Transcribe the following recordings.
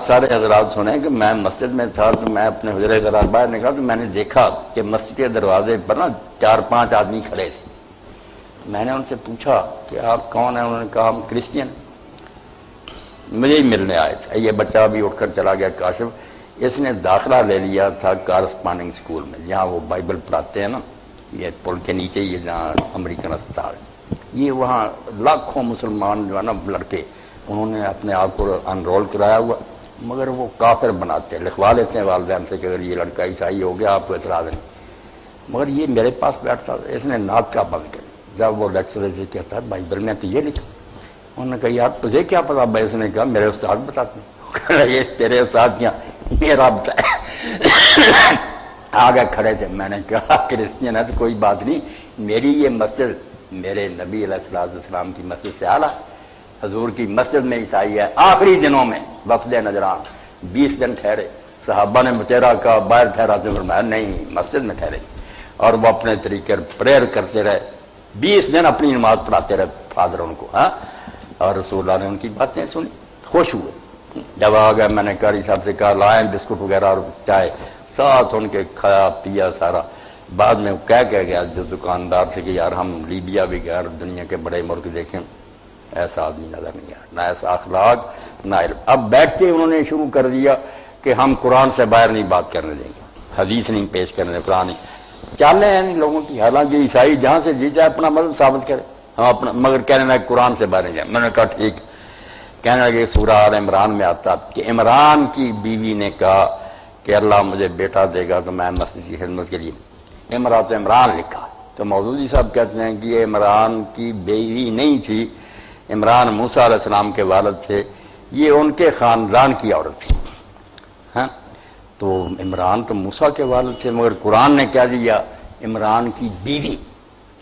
سارے حضرات سنیں کہ میں مسجد میں تھا تو میں اپنے حجرے کے رات باہر نکلا تو میں نے دیکھا کہ مسجد کے دروازے پر نا 4-5 آدمی کھڑے تھے. میں نے ان سے پوچھا کہ آپ کون ہیں؟ انہوں نے کہا ہم کرسچین. مجھے ہی ملنے آئے تھے. یہ بچہ بھی اٹھ کر چلا گیا کاشف. اس نے داخلہ لے لیا تھا کارسپانڈنگ اسکول میں جہاں وہ بائبل پڑھاتے ہیں نا، یہ پل کے نیچے یہ جہاں امریکن اسپتال. یہ وہاں لاکھوں مسلمان جو ہے نا لڑکے، انہوں نے اپنے آپ کو انرول کرایا ہوا، مگر وہ کافر بناتے ہیں، لکھوا لیتے ہیں والدین سے کہ اگر یہ لڑکا عیسائی ہو گیا آپ کو اعتراض نہیں. مگر یہ میرے پاس بیٹھتا تھا، اس نے ناک کا بند کر. جب وہ لیکچر کہتا ہے بائبل میں تو یہ لکھا. انہوں نے کہا یار تجھے کیا پتا بھائی؟ اس نے کہا میرے استاد بتاتے ہیں. یہ تیرے استاد کیا؟ میرا بتایا. آگے کھڑے تھے. میں نے کہا کرسچین ہے تو کوئی بات نہیں، میری یہ مسجد میرے نبی علیہ السلام کی مسجد سے اعلیٰ. حضور کی مسجد میں عیسائی ہے. آخری دنوں میں وفد نجران 20 دن ٹھہرے. صحابہ نے مچیرا کہا باہر ٹھہراتے، فرمایا نہیں مسجد میں ٹھہرے. اور وہ اپنے طریقے پریئر کرتے رہے. 20 دن اپنی نماز پڑھاتے رہے فادر ان کو. اور رسول اللہ نے ان کی باتیں سنی، خوش ہوئے. جب آ گیا میں نے قاری صاحب سے کہا لائیں بسکٹ وغیرہ اور چائے، ساتھ ان کے کھایا پیا سارا. بعد میں وہ کہہ گیا جو دکاندار تھے کہ یار ہم لیبیا بھی گئے اور دنیا کے بڑے ملک دیکھیں، ایسا آدمی نظر نہیں آیا، نہ ایسا اخلاق نہ علم. اب بیٹھتے انہوں نے شروع کر دیا کہ ہم قرآن سے باہر نہیں بات کرنے دیں گے، حدیث نہیں پیش کرنے دیں، قرآن نہیں. چالیں ہیں ان لوگوں کی. حالانکہ عیسائی جہاں سے جی جائے اپنا مذہب ثابت کرے، ہم اپنا، مگر کہنے لگے قرآن سے باہر نہیں جائیں. میں نے کہا ٹھیک. کہنے لگے سورہ آل عمران میں آتا کہ عمران کی بیوی نے کہا کہ اللہ مجھے بیٹا دے گا تو میں مسجد کی خدمت کے لیے. امرات عمران لکھا. تو مودودی صاحب کہتے ہیں کہ یہ عمران کی بیوی نہیں تھی، عمران موسیٰ علیہ السلام کے والد تھے، یہ ان کے خاندان کی عورت تھی. ہاں تو عمران تو موسیٰ کے والد تھے، مگر قرآن نے کیا دیا عمران کی بیوی.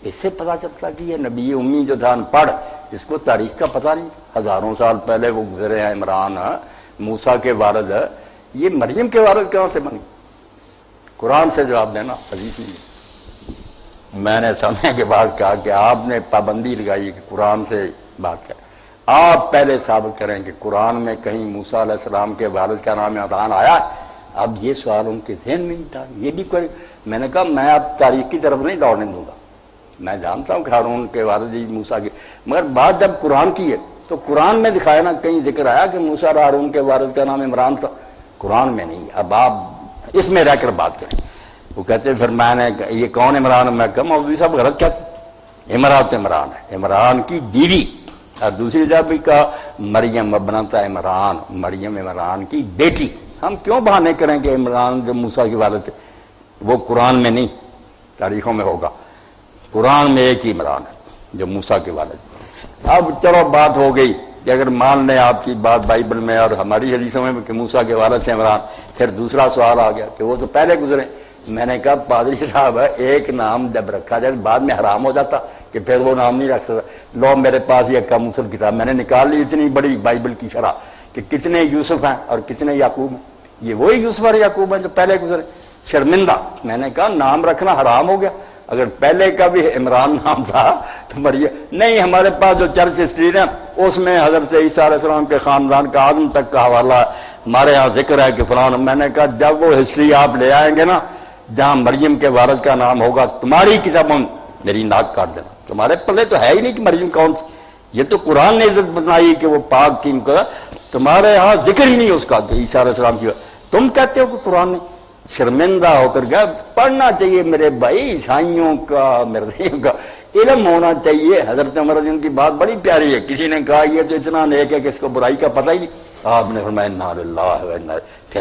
اس سے پتہ چلتا کہ یہ نبی امی جو تھا ان پڑھ، اس کو تاریخ کا پتہ نہیں. ہزاروں سال پہلے وہ گزرے ہیں. عمران موسیٰ کے والد ہے، یہ مریم کے والد کہاں سے بنی؟ قرآن سے جواب دینا، حدیث نہیں. میں نے سمجھنے کے بعد کہا کہ آپ نے پابندی لگائی کہ قرآن سے بات کریں. آپ پہلے ثابت کریں کہ قرآن میں کہیں موسیٰ علیہ السلام کے والد کا نام عمران آیا. اب یہ سوال ان کے ذہن میں نہیں تھا. یہ بھی کوئی، میں نے کہا میں اب تاریخ کی طرف نہیں دوڑنے دوں گا. میں جانتا ہوں کہ ہارون کے والد جی موسیٰ کے، مگر بات جب قرآن کی ہے تو قرآن میں دکھایا نا، کہیں ذکر آیا کہ موسیٰ اور ہارون کے والد کا نام عمران تھا؟ قرآن میں نہیں. اب آپ اس میں رہ کر بات کریں. وہ کہتے پھر میں نے یہ کون عمران؟ میں کہا مولوی صاحب غلط کہتے، امرات عمران ہے، عمران کی بیوی. اور دوسری جگہ بھی کہا مریم ابنت عمران، مریم عمران کی بیٹی. ہم کیوں بہانے کریں کہ عمران جو موسیٰ کے والد تھے؟ وہ قرآن میں نہیں، تاریخوں میں ہوگا. قرآن میں ایک ہی عمران ہے جو موسیٰ کے والد. اب چلو بات ہو گئی کہ اگر مان لیں آپ کی بات بائبل میں اور ہماری حدیثوں میں کہ موسیٰ کے والد سے عمران. پھر دوسرا سوال آ گیا کہ وہ تو پہلے گزرے. میں نے کہا پادری صاحب ایک نام جب رکھا جائے بعد میں حرام ہو جاتا کہ پھر وہ نام نہیں رکھ سکتا. لو میرے پاس یہ کا مسل کتاب میں نے نکال لی، اتنی بڑی بائبل کی شرح کہ کتنے یوسف ہیں اور کتنے یعقوب ہیں. یہ وہی یوسف اور یعقوب ہیں جو پہلے گزرے. شرمندہ. میں نے کہا نام رکھنا حرام ہو گیا. اگر پہلے کا بھی عمران نام تھا تو مریم نہیں. ہمارے پاس جو چرچ ہسٹری ہے اس میں حضرت عیسیٰ علیہ السلام کے خاندان کا آدم تک کا حوالہ ہے. ہمارے ہاں ذکر ہے کہ فلاں. میں نے کہا جب وہ ہسٹری آپ لے آئیں گے نا جہاں مریم کے والد کا نام ہوگا تمہاری کتابوں میری ناک کاٹ دینا. تمہارے پلے تو ہے ہی نہیں کہ مریم کون تھی. یہ تو قرآن نے عزت بنائی کہ وہ پاک تھی. تمہارے ہاں ذکر ہی نہیں اس کا کہ عیسیٰ علیہ السلام کی. تم کہتے ہو کہ قرآن نے. شرمندہ ہو کر گیا. پڑھنا چاہیے میرے بھائی. عیسائیوں کا مرزیوں کا علم ہونا چاہیے. حضرت عمر رضی اللہ عنہ کی بات بڑی پیاری ہے. کسی نے کہا یہ تو اتنا نیک ہے کہ اس کو برائی کا پتہ ہی نہیں. آپ نے فرمایا انا للہ و انا الیہ.